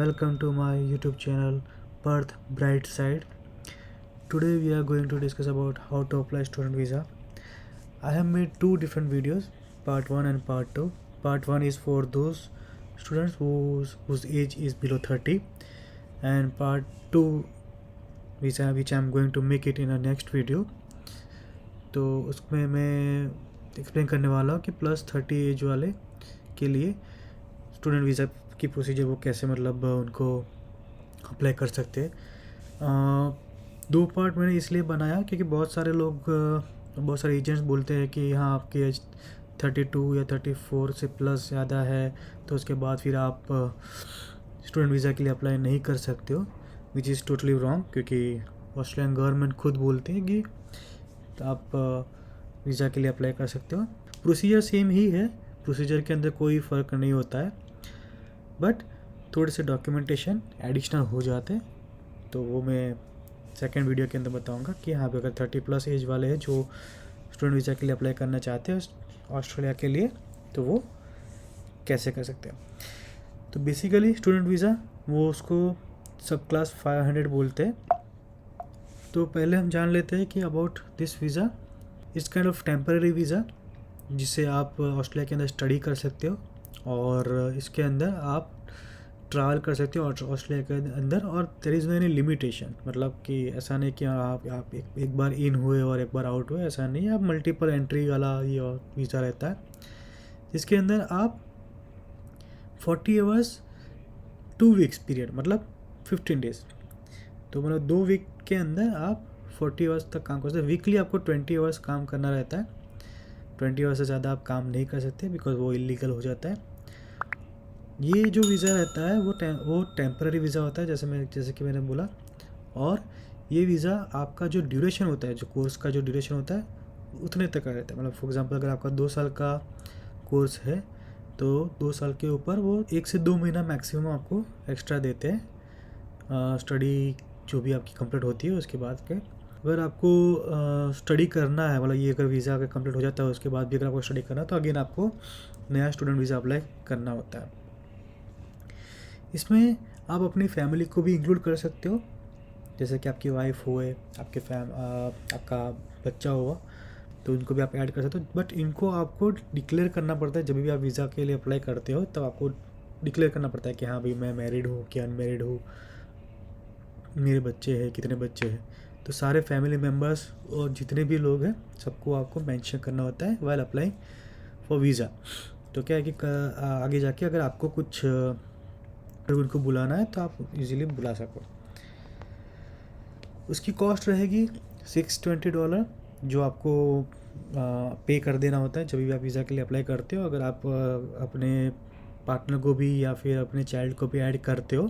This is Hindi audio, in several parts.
welcome to my YouTube channel Perth Bright Side. Today we are going to discuss about how to apply student visa. I have made two different videos, part 1 and part 2. Part 1 is for those students whose age is below 30, and part 2 which I am going to make it in a next video. तो उसमें मैं एक्सप्लेन करने वाला हूँ कि +30 एज वाले के लिए स्टूडेंट वीज़ा की प्रोसीजर वो कैसे मतलब उनको अप्लाई कर सकते हैं। दो पार्ट मैंने इसलिए बनाया क्योंकि बहुत सारे एजेंट्स बोलते हैं कि हाँ आपकी एज 32 या 34 से प्लस ज़्यादा है तो उसके बाद फिर आप स्टूडेंट वीज़ा के लिए अप्लाई नहीं कर सकते हो, विच इज़ टोटली रॉन्ग। क्योंकि ऑस्ट्रेलियन गवर्नमेंट खुद बोलते हैं कि आप वीज़ा के लिए अप्लाई कर सकते हो। प्रोसीजर सेम ही है, प्रोसीजर के अंदर कोई फ़र्क नहीं होता है, बट थोड़े से डॉक्यूमेंटेशन एडिशनल हो जाते हैं। तो वो मैं सेकंड वीडियो के अंदर बताऊंगा कि हाँ अगर 30+ एज वाले हैं जो स्टूडेंट वीज़ा के लिए अप्लाई करना चाहते हैं ऑस्ट्रेलिया के लिए तो वो कैसे कर सकते हैं। तो बेसिकली स्टूडेंट वीज़ा वो उसको सब क्लास 500 बोलते हैं। तो पहले हम जान लेते हैं कि about this visa, it's kind of temporary visa जिससे आप ऑस्ट्रेलिया के अंदर स्टडी कर सकते हो और इसके अंदर आप ट्रैवल कर सकते हो ऑस्ट्रेलिया के अंदर, और there is no any limitation. मतलब कि ऐसा नहीं कि आप एक बार इन हुए और एक बार आउट हुए, ऐसा नहीं है। आप मल्टीपल एंट्री वाला ये वीज़ा रहता है जिसके अंदर आप 40 आवर्स 2 वीक्स पीरियड मतलब 15 डेज़, तो मतलब 2 वीक के अंदर आप 40 आवर्स तक काम कर सकते हैं। वीकली आपको 20 आवर्स काम करना रहता है। 20 आवर्स से ज़्यादा आप काम नहीं कर सकते बिकॉज वो इलीगल हो जाता है। ये जो वीज़ा रहता है वो टेम्पररी वीज़ा होता है जैसे कि मैंने बोला। और ये वीज़ा आपका जो ड्यूरेशन होता है, जो कोर्स का जो ड्यूरेशन होता है उतने तक का रहता है। मतलब फॉर एग्जांपल अगर आपका 2 साल का कोर्स है तो 2 साल के ऊपर वो 1 से 2 महीना मैक्सिमम आपको एक्स्ट्रा देते हैं स्टडी जो भी आपकी कंप्लीट होती है उसके बाद के। अगर आपको स्टडी करना है, मतलब ये अगर वीज़ा अगर कंप्लीट हो जाता है उसके बाद भी अगर आपको स्टडी करना है तो अगेन आपको नया स्टूडेंट वीज़ा अप्लाई करना होता है। इसमें आप अपनी फैमिली को भी इंक्लूड कर सकते हो, जैसे कि आपकी वाइफ हुए, आपका बच्चा हुआ तो उनको भी आप ऐड कर सकते हो। बट इनको आपको डिक्लेयर करना पड़ता है। जब भी आप वीज़ा के लिए अप्लाई करते हो तब आपको डिक्लेयर करना पड़ता है कि हाँ भाई मैं मैरिड हूँ कि अनमैरिड हूँ, मेरे बच्चे हैं, कितने बच्चे हैं। तो सारे फैमिली मेम्बर्स और जितने भी लोग हैं सबको आपको मेंशन करना होता है व्हाइल अप्लाइंग फॉर वीज़ा। तो क्या है कि आगे जाके अगर आपको कुछ उनको बुलाना है तो आप इजीली बुला सको। उसकी कॉस्ट रहेगी $620 जो आपको पे कर देना होता है जब भी आप वीज़ा के लिए अप्लाई करते हो। अगर आप अपने पार्टनर को भी या फिर अपने चाइल्ड को भी ऐड करते हो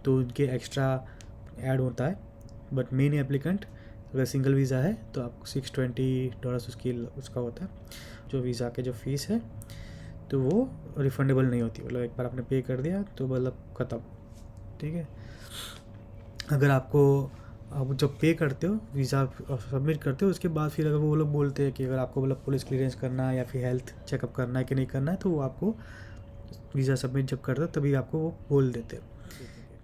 तो उनके एक्स्ट्रा ऐड होता है। बट मेन एप्लीकेंट अगर सिंगल वीज़ा है तो आपको $620 उसका होता है। जो वीज़ा के जो फ़ीस है तो वो रिफंडेबल नहीं होती, मतलब एक बार आपने पे कर दिया तो मतलब ख़त्म, ठीक है। अगर आप जब पे करते हो वीज़ा सबमिट करते हो उसके बाद फिर अगर वो लोग बोलते हैं कि अगर आपको मतलब पुलिस क्लियरेंस करना है या फिर हेल्थ चेकअप करना है कि नहीं करना है तो वो आपको वीज़ा सबमिट जब करते हो तभी आपको वो बोल देते हैं,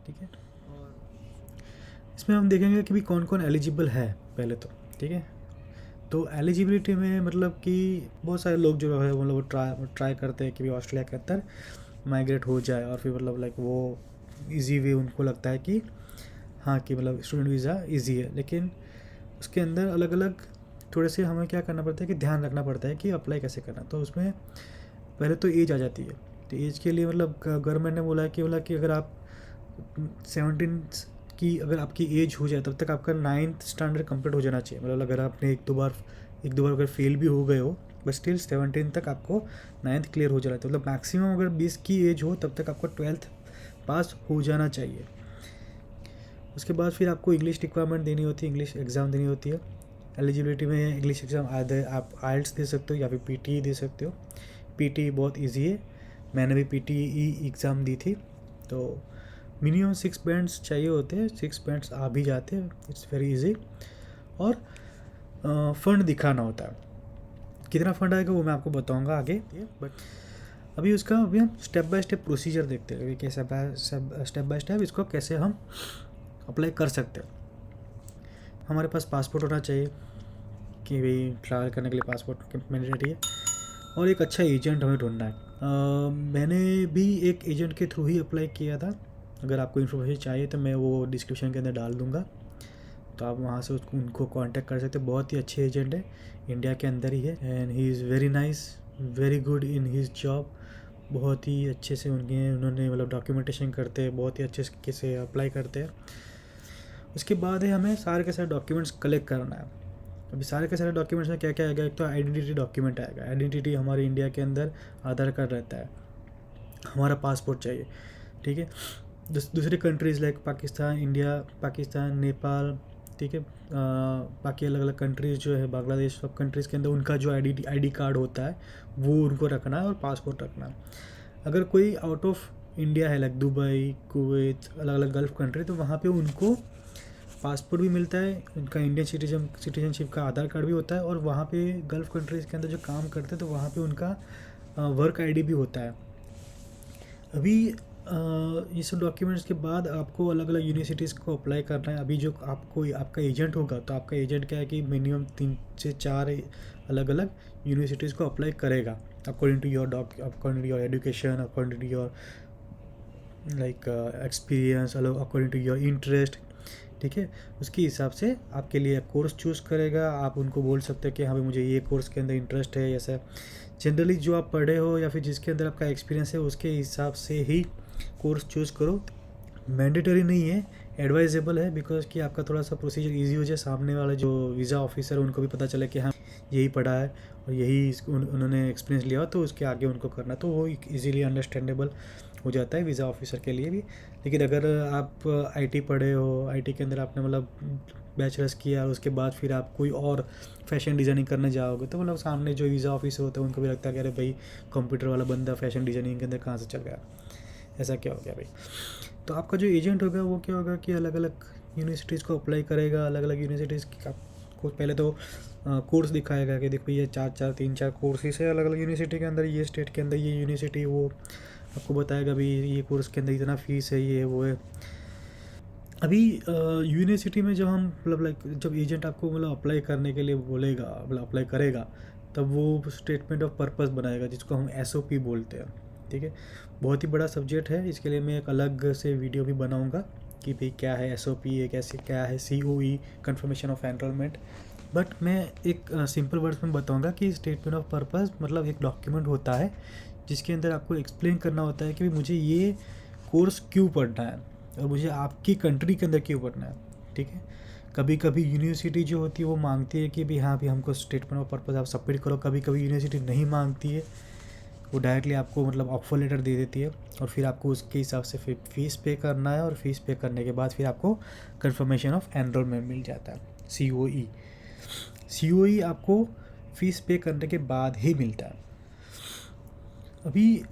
ठीक है। इसमें हम देखेंगे कि भी कौन कौन एलिजिबल है पहले तो, ठीक है। तो एलिजिबिलिटी में मतलब कि बहुत सारे लोग जो है मतलब ट्राई करते हैं कि भी ऑस्ट्रेलिया के अंदर माइग्रेट हो जाए और फिर मतलब लाइक वो इजी वे उनको लगता है कि हाँ कि मतलब स्टूडेंट वीज़ा इजी है। लेकिन उसके अंदर अलग अलग थोड़े से हमें क्या करना पड़ता है कि ध्यान रखना पड़ता है कि अप्लाई कैसे करना। तो उसमें पहले तो एज आ जाती है। तो एज के लिए मतलब गवर्नमेंट ने बोला कि अगर आप 17 की अगर आपकी एज हो जाए तब तक आपका 9th स्टैंडर्ड कंप्लीट हो जाना चाहिए। मतलब अगर आपने एक दो बार अगर फेल भी हो गए हो बट स्टिल 17 तक आपको 9th क्लियर हो जाना चाहिए। मतलब मैक्सिमम अगर 20 की एज हो तब तक आपको 12th पास हो जाना चाहिए। उसके बाद फिर आपको इंग्लिश रिक्वायरमेंट देनी होती है, इंग्लिश एग्ज़ाम देनी होती है। एलिजिबिलिटी में इंग्लिश एग्ज़ाम आप आइल्स दे सकते हो या फिर PTE दे सकते हो। PTE बहुत ईजी है, मैंने भी PTE एग्ज़ाम दी थी। तो मिनिमम 6 बैंड्स चाहिए होते हैं, 6 बैंड्स आ भी जाते हैं, इट्स वेरी इजी। और फ़ंड दिखाना होता है, कितना फ़ंड आएगा वो मैं आपको बताऊंगा आगे। बट अभी उसका अभी हम स्टेप बाय स्टेप प्रोसीजर देखते हैं, कैसे स्टेप बाय स्टेप इसको कैसे हम अप्लाई कर सकते हैं। हमारे पास पासपोर्ट होना चाहिए कि भाई ट्रैवल करने के लिए पासपोर्ट मैंडेटरी है, और एक अच्छा एजेंट हमें ढूंढना है। मैंने भी एक एजेंट के थ्रू ही अप्लाई किया था। अगर आपको इन्फॉर्मेशन चाहिए तो मैं वो डिस्क्रिप्शन के अंदर डाल दूँगा, तो आप वहाँ से उनको कांटेक्ट कर सकते हैं। बहुत ही अच्छे एजेंट है, इंडिया के अंदर ही है, and he is very nice, very good in his job. बहुत ही अच्छे से उन्होंने मतलब डॉक्यूमेंटेशन करते हैं, बहुत ही अच्छे तरीके से अप्लाई करते हैं। उसके बाद है हमें सारे के सारे डॉक्यूमेंट्स कलेक्ट करना है। अभी सारे के सारे डॉक्यूमेंट्स में क्या क्या आएगा, एक तो आइडेंटिटी डॉक्यूमेंट आएगा। आइडेंटिटी हमारे इंडिया के अंदर आधार कार्ड रहता है, हमारा पासपोर्ट चाहिए, ठीक है। दूसरी countries like Pakistan, India, Pakistan, Nepal, ठीक है, बाकी अलग अलग कंट्रीज़ जो है, बांग्लादेश, सब कंट्रीज़ के अंदर उनका जो आईडी कार्ड होता है वो उनको रखना है, और पासपोर्ट रखना है। अगर कोई आउट ऑफ इंडिया है लाइक दुबई, कुवैत, अलग अलग गल्फ़ कंट्री, तो वहाँ पे उनको पासपोर्ट भी मिलता है, उनका इंडियन सिटीजनशिप का आधार कार्ड भी होता है, और वहाँ पे गल्फ़ कंट्रीज़ के अंदर जो काम करते हैं तो वहाँ पे उनका वर्क आईडी भी होता है। अभी ये सब डॉक्यूमेंट्स के बाद आपको अलग अलग यूनिवर्सिटीज़ को अप्लाई करना है। अभी जो आपका एजेंट होगा, तो आपका एजेंट क्या है कि मिनिमम 3 से 4 अलग अलग यूनिवर्सिटीज़ को अप्लाई करेगा, according to your education, according to your like experience, according to your interest, ठीक है। उसके हिसाब से आपके लिए कोर्स चूज़ करेगा। आप उनको बोल सकते हैं कि हाँ भाई मुझे ये कोर्स के अंदर इंटरेस्ट है। ऐसा जनरली जो आप पढ़े हो या फिर जिसके अंदर आपका एक्सपीरियंस है उसके हिसाब से ही कोर्स चूज़ करो। मैंडेटरी नहीं है, एडवाइजेबल है, बिकॉज कि आपका थोड़ा सा प्रोसीजर ईजी हो जाए, सामने वाले जो वीज़ा ऑफिसर है उनको भी पता चले कि हाँ यही पढ़ा है और यही उन्होंने एक्सपीरियंस लिया, तो उसके आगे उनको करना, तो वो ईज़िली अंडरस्टैंडेबल हो जाता है वीज़ा ऑफिसर के लिए भी। लेकिन अगर आप आईटी पढ़े हो, आईटी के अंदर आपने मतलब बैचलर्स किया, उसके बाद फिर आप कोई और फैशन डिज़ाइनिंग करने जाओगे, तो मतलब सामने जो वीज़ा ऑफिसर होता है उनको भी लगता है कि अरे भाई कंप्यूटर वाला बंदा फैशन डिज़ाइनिंग के अंदर कहाँ से चल गया, ऐसा क्या हो गया भाई। तो आपका जो एजेंट होगा वो क्या होगा कि अलग अलग यूनिवर्सिटीज़ को अप्लाई करेगा, अलग अलग यूनिवर्सिटीज़ को पहले तो कोर्स दिखाएगा कि देखो ये 3-4 कोर्सेस है अलग अलग यूनिवर्सिटी के अंदर, ये स्टेट के अंदर ये यूनिवर्सिटी, वो आपको बताएगा भी ये कोर्स के अंदर इतना फ़ीस है, ये वो है। अभी यूनिवर्सिटी में जब हम मतलब लाइक जब एजेंट आपको मतलब अप्लाई करने के लिए बोलेगा, मतलब अप्लाई करेगा, तब वो स्टेटमेंट ऑफ पर्पस बनाएगा जिसको हम SOP बोलते हैं, ठीक है। बहुत ही बड़ा सब्जेक्ट है, इसके लिए मैं एक अलग से वीडियो भी बनाऊंगा कि भाई क्या है SOP, कैसे क्या है COE, confirmation of enrolment. But मैं एक सिंपल वर्ड्स में बताऊंगा कि स्टेटमेंट ऑफ पर्पस मतलब एक डॉक्यूमेंट होता है जिसके अंदर आपको एक्सप्लेन करना होता है कि मुझे ये कोर्स क्यों पढ़ना है और मुझे आपकी कंट्री के अंदर क्यों पढ़ना है, ठीक है। कभी कभी यूनिवर्सिटी जो होती है वो मांगती है कि भाई हाँ भी हमको स्टेटमेंट ऑफ पर्पस आप सबमिट करो। कभी कभी यूनिवर्सिटी नहीं मांगती है, वो डायरेक्टली आपको मतलब ऑफर लेटर दे देती है, और फिर आपको उसके हिसाब से फिर फीस पे करना है, और फीस पे करने के बाद फिर आपको कंफर्मेशन ऑफ एनरोलमेंट मिल जाता है, COE आपको फीस पे करने के बाद ही मिलता है। अभी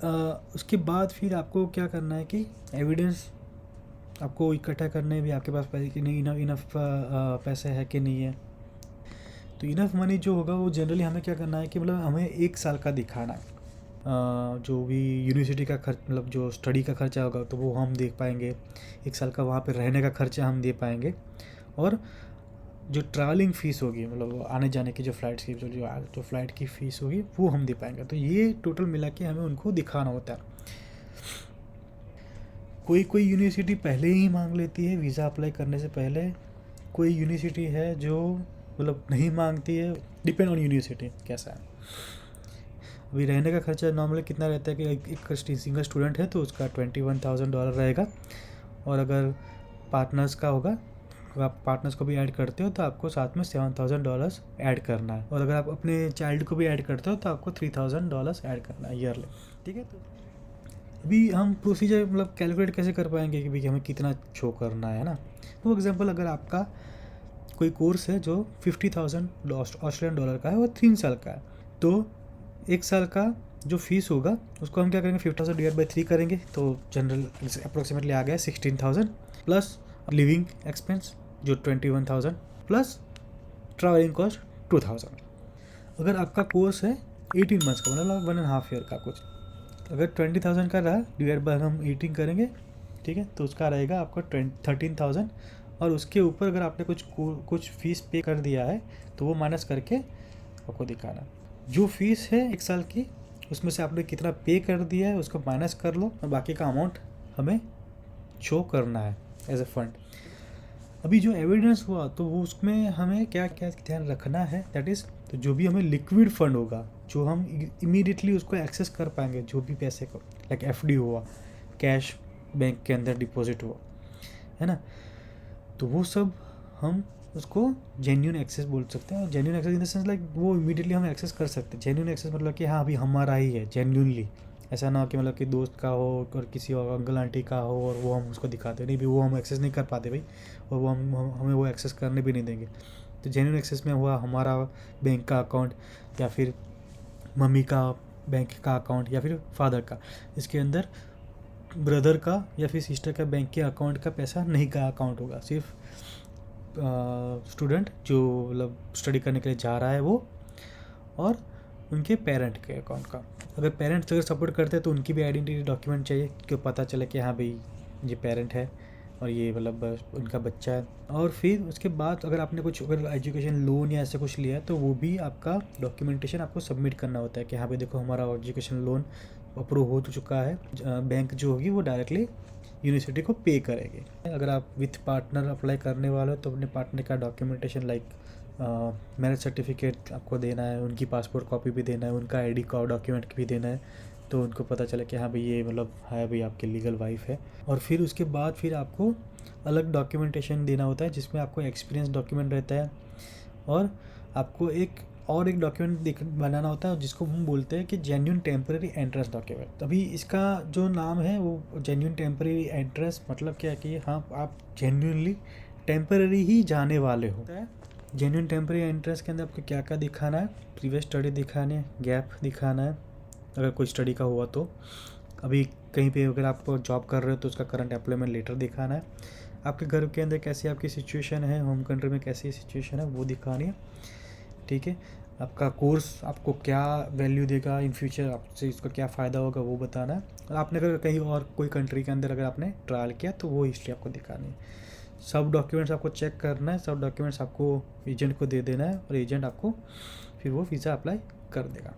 उसके बाद फिर आपको क्या करना है कि एविडेंस आपको इकट्ठा करने भी, आपके पास पैसे कि नहीं, इनफ पैसे है कि नहीं है। तो इनफ मनी जो होगा वो जनरली हमें क्या करना है कि मतलब हमें 1 साल का दिखाना है। जो भी यूनिवर्सिटी का खर्च मतलब जो स्टडी का खर्चा होगा तो वो हम देख पाएंगे, 1 साल का वहाँ पे रहने का खर्चा हम दे पाएंगे, और जो ट्रैवलिंग फ़ीस होगी मतलब आने जाने की जो फ़्लाइट्स की जो फ़्लाइट की फ़ीस होगी वो हम दे पाएंगे। तो ये टोटल मिला के हमें उनको दिखाना होता है। कोई यूनिवर्सिटी पहले ही मांग लेती है वीज़ा अप्लाई करने से पहले, कोई यूनिवर्सिटी है जो मतलब नहीं मांगती है, डिपेंड ऑन यूनिवर्सिटी कैसा है। अभी रहने का खर्चा नॉर्मली कितना रहता है कि एक सिंगल स्टूडेंट है तो उसका $21,000 रहेगा, और अगर पार्टनर्स का होगा तो आप पार्टनर्स को भी ऐड करते हो तो आपको साथ में $7,000 ऐड करना है, और अगर आप अपने चाइल्ड को भी ऐड करते हो तो आपको $3,000 ऐड करना है ईयरली, ठीक है। तो अभी हम प्रोसीजर मतलब कैलकुलेट कैसे कर पाएंगे कि भाई हमें कितना शो करना है ना। फॉर एग्जांपल अगर आपका कोई कोर्स है जो $50,000 का है और 3 साल का है, तो 1 साल का जो फीस होगा उसको हम क्या करेंगे 50,000 डिवाइड बाई 3 करेंगे, तो जनरल अप्रोक्सीमेटली आ गया 16,000, प्लस लिविंग एक्सपेंस जो 21,000, प्लस ट्रैवलिंग कॉस्ट 2,000। अगर आपका कोर्स है 18 मंथ्स का मतलब 1.5 ईयर का कुछ, अगर 20,000 का रहा डिवाइड बाय हम 18 करेंगे, ठीक है, तो उसका रहेगा आपका 13,000। और उसके ऊपर अगर आपने कुछ फीस पे कर दिया है तो वो माइनस करके आपको दिखाना। जो फीस है 1 साल की, उसमें से आपने कितना पे कर दिया है उसको माइनस कर लो और बाकी का अमाउंट हमें शो करना है एज ए फंड। अभी जो एविडेंस हुआ तो वो उसमें हमें क्या क्या ध्यान रखना है, दैट इज़ तो जो भी हमें लिक्विड फंड होगा, जो हम इमीडिएटली उसको एक्सेस कर पाएंगे, जो भी पैसे को, लाइक एफडी हुआ, कैश बैंक के अंदर डिपॉजिट हुआ, है ना, तो वो सब हम उसको जेन्यून एक्सेस बोल सकते हैं। Genuine access in the sense like वो इमीडिएटली हम एक्सेस कर सकते हैं। जेन्यून एक्सेस मतलब कि हाँ अभी हमारा ही है जेन्यूनली, ऐसा ना हो कि मतलब कि दोस्त का हो और किसी और अंकल आंटी का हो और वो हम उसको दिखाते नहीं भी, वो हम एक्सेस नहीं कर पाते भाई, और वो हमें वो एक्सेस करने भी नहीं देंगे। तो जेन्यून एक्सेस में हुआ हमारा बैंक का अकाउंट या फिर मम्मी का बैंक का अकाउंट या फिर फादर का, इसके अंदर ब्रदर का या फिर सिस्टर का बैंक के अकाउंट का पैसा नहीं का अकाउंट होगा, सिर्फ स्टूडेंट जो मतलब स्टडी करने के लिए जा रहा है वो, और उनके पेरेंट के अकाउंट का। अगर पेरेंट्स अगर सपोर्ट करते हैं तो उनकी भी आइडेंटिटी डॉक्यूमेंट चाहिए कि पता चले कि हाँ भाई ये पेरेंट है और ये मतलब उनका बच्चा है। और फिर उसके बाद अगर आपने कुछ अगर एजुकेशन लोन या ऐसा कुछ लिया है तो वो भी आपका डॉक्यूमेंटेशन आपको सबमिट करना होता है कि हाँ भाई देखो हमारा एजुकेशन लोन अप्रूव हो चुका है। बैंक जो होगी वो डायरेक्टली यूनिवर्सिटी को पे करेगी। अगर आप विथ पार्टनर अप्लाई करने वाले हो तो अपने पार्टनर का डॉक्यूमेंटेशन लाइक मैरिज सर्टिफिकेट आपको देना है, उनकी पासपोर्ट कॉपी भी देना है, उनका आईडी का डॉक्यूमेंट भी देना है, तो उनको पता चले कि हाँ भाई ये मतलब है भाई आपकी लीगल वाइफ है। और फिर उसके बाद फिर आपको अलग डॉक्यूमेंटेशन देना होता है जिसमें आपको एक्सपीरियंस डॉक्यूमेंट रहता है, और आपको एक डॉक्यूमेंट बनाना होता है जिसको हम बोलते हैं कि जेन्यून टेम्परेरी एंट्रेंस डॉक्यूमेंट। अभी इसका जो नाम है वो जेन्यून टेम्परेरी एंट्रेंस मतलब क्या है कि हाँ आप जेन्यूनली टेम्परेरी ही जाने वाले हो। जेन्यून टेम्परेरी एंट्रेंस के अंदर आपको क्या क्या दिखाना है, प्रीवियस स्टडी दिखाने है, गैप दिखाना है अगर कोई स्टडी का हुआ तो, अभी कहीं पे अगर आप जॉब कर रहे हो तो उसका करंट एम्प्लॉयमेंट लेटर दिखाना है, आपके घर के अंदर कैसी आपकी सिचुएशन है, होम कंट्री में कैसी सिचुएशन है वो दिखानी है, ठीक है। आपका कोर्स आपको क्या वैल्यू देगा इन फ्यूचर, आपसे इसका क्या फ़ायदा होगा वो बताना है। और आपने अगर कहीं और कोई कंट्री के अंदर अगर आपने ट्रायल किया तो वो हिस्ट्री आपको दिखानी है। सब डॉक्यूमेंट्स आपको चेक करना है, सब डॉक्यूमेंट्स आपको एजेंट को दे देना है और एजेंट आपको फिर वो वीज़ा अप्लाई कर देगा।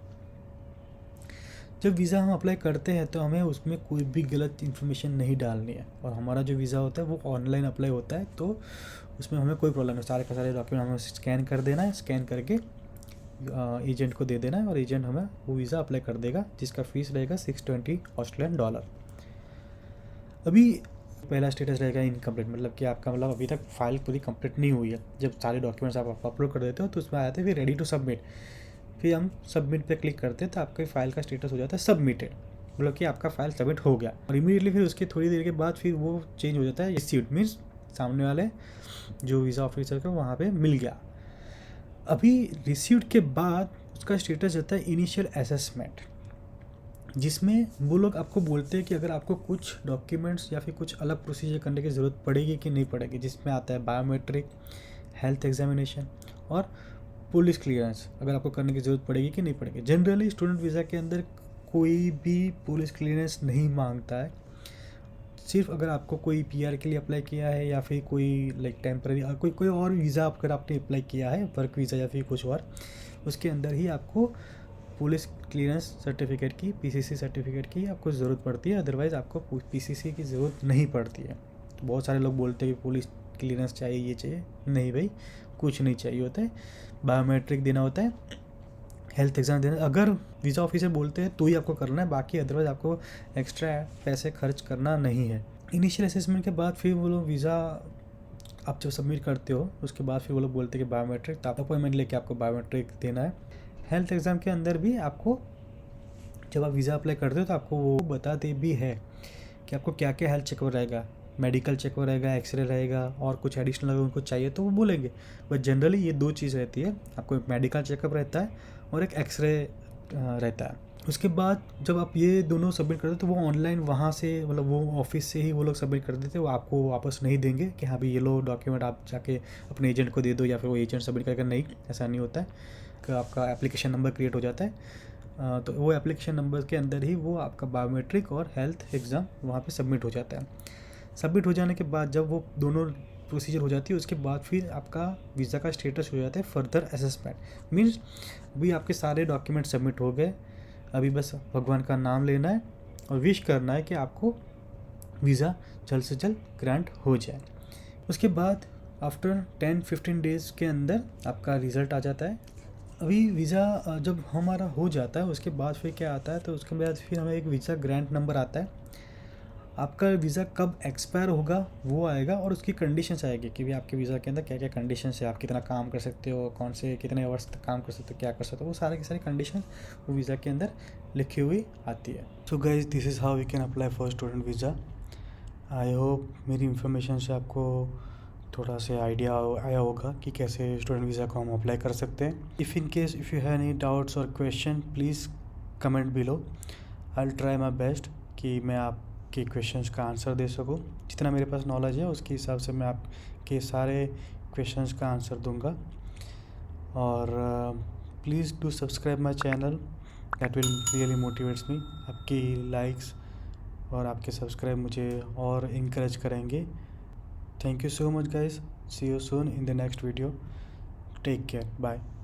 जब वीज़ा हम अप्लाई करते हैं तो हमें उसमें कोई भी गलत इन्फॉर्मेशन नहीं डालनी है, और हमारा जो वीज़ा होता है वो ऑनलाइन अप्लाई होता है तो उसमें हमें कोई प्रॉब्लम नहीं, सारे के सारे डॉक्यूमेंट हमें स्कैन कर देना है, स्कैन करके एजेंट को दे देना है और एजेंट हमें वो वीज़ा अप्लाई कर देगा जिसका फ़ीस रहेगा $620। अभी पहला स्टेटस रहेगा इनकम्प्लीट, मतलब कि आपका मतलब अभी तक फाइल पूरी कंप्लीट नहीं हुई है। जब सारे डॉक्यूमेंट्स आप अपलोड कर देते हो तो उसमें आते हैं फिर रेडी टू सबमिट, फिर हम सबमिट पे क्लिक करते हैं तो आपके फाइल का स्टेटस हो जाता है सबमिटेड, मतलब कि आपका फाइल सबमिट हो गया। और इमीडिएटली फिर उसके थोड़ी देर के बाद फिर वो चेंज हो जाता है रिसीव्ड, मीन्स सामने वाले जो वीज़ा ऑफिसर को वहाँ पे मिल गया। अभी रिसीव्ड के बाद उसका स्टेटस जाता है इनिशियल असेसमेंट, जिसमें वो लोग आपको बोलते हैं कि अगर आपको कुछ डॉक्यूमेंट्स या फिर कुछ अलग प्रोसीजर करने की ज़रूरत पड़ेगी कि नहीं पड़ेगी, जिसमें आता है बायोमेट्रिक, हेल्थ एग्जामिनेशन और पुलिस क्लियरेंस, अगर आपको करने की ज़रूरत पड़ेगी कि नहीं पड़ेगी। जनरली स्टूडेंट वीज़ा के अंदर कोई भी पुलिस क्लियरेंस नहीं मांगता है, सिर्फ अगर आपको कोई पीआर के लिए अप्लाई किया है या फिर कोई लाइक टेम्पररी कोई और वीज़ा अगर आपने अप्लाई किया है, वर्क वीज़ा या फिर कुछ और, उसके अंदर ही आपको पुलिस क्लियरेंस सर्टिफिकेट की, पीसीसी सर्टिफिकेट की आपको ज़रूरत पड़ती है, अदरवाइज़ आपको पीसीसी की ज़रूरत नहीं पड़ती है। तो बहुत सारे लोग बोलते हैं कि पुलिस क्लियरेंस चाहिए, ये चाहिए, नहीं भाई कुछ नहीं चाहिए होता है। बायोमेट्रिक देना होता है, हेल्थ एग्ज़ाम देना, अगर वीज़ा ऑफिसर बोलते हैं तो ही आपको करना है, बाकी अदरवाइज़ आपको एक्स्ट्रा पैसे खर्च करना नहीं है। इनिशियल असेसमेंट के बाद फिर वो लोग वीज़ा आप जब सबमिट करते हो उसके बाद फिर वो लोग बोलते हैं कि बायोमेट्रिक, तो आप अपॉइंटमेंट लेके आपको बायोमेट्रिक देना है। हेल्थ एग्ज़ाम के अंदर भी आपको जब आप वीज़ा अप्लाई करते हो तो आपको वो बताते भी है कि आपको क्या क्या हेल्थ चेकअप रहेगा, मेडिकल चेकअप रहेगा, एक्सरे रहेगा, और कुछ एडिशनल अगर उनको चाहिए तो वो बोलेंगे। बट जनरली ये दो चीज़ रहती है, आपको एक मेडिकल चेकअप रहता है और एक एक्सरे रहता है। उसके बाद जब आप ये दोनों सबमिट करते हो तो वो ऑनलाइन वहाँ से मतलब वो ऑफिस से ही वो लोग सबमिट कर देते हैं, वो आपको वापस नहीं देंगे कि हाँ भाई ये लो डॉक्यूमेंट आप जाके अपने एजेंट को दे दो या फिर वो एजेंट सबमिट करके, नहीं, ऐसा नहीं होता है। आपका एप्लीकेशन नंबर क्रिएट हो जाता है तो वो एप्लीकेशन नंबर के अंदर ही वो आपका बायोमेट्रिक और हेल्थ एग्ज़ाम वहाँ पे सबमिट हो जाता है। सबमिट हो जाने के बाद जब वो दोनों प्रोसीजर हो जाती है उसके बाद फिर आपका वीज़ा का स्टेटस हो जाता है फर्दर असेसमेंट। मीन्स अभी आपके सारे डॉक्यूमेंट सबमिट हो गए, अभी बस भगवान का नाम लेना है और विश करना है कि आपको वीज़ा जल्द से जल्द ग्रांट हो जाए। उसके बाद आफ्टर 10-15 डेज़ के अंदर आपका रिज़ल्ट आ जाता है। अभी वीज़ा जब हमारा हो जाता है उसके बाद फिर क्या आता है, तो उसके बाद फिर हमें एक वीज़ा ग्रांट नंबर आता है। आपका वीज़ा कब एक्सपायर होगा वो आएगा और उसकी कंडीशंस आएगी कि भी आपके वीज़ा के अंदर क्या क्या कंडीशंस है, आप कितना काम कर सकते हो, कौन से कितने आवर्स तक काम कर सकते हो, क्या कर सकते हो, वो सारे की सारी कंडीशन वो वीज़ा के अंदर लिखी हुई आती है। So guys, this is how we can apply for student visa. I hope मेरी इन्फॉर्मेशन से आपको थोड़ा सा आइडिया आया होगा कि कैसे स्टूडेंट वीज़ा को हम अप्लाई कर सकते हैं। If in case if you have any doubts और question, please comment below. I will try my best कि मैं आपके क्वेश्चंस का आंसर दे सकूं। जितना मेरे पास नॉलेज है उसके हिसाब से मैं आपके सारे क्वेश्चंस का आंसर दूंगा। और please do subscribe my channel, that will really motivates me. आपकी लाइक्स और आपके सब्सक्राइब मुझे और इंकरेज करेंगे। Thank you so much guys. See you soon in the next video. Take care. Bye.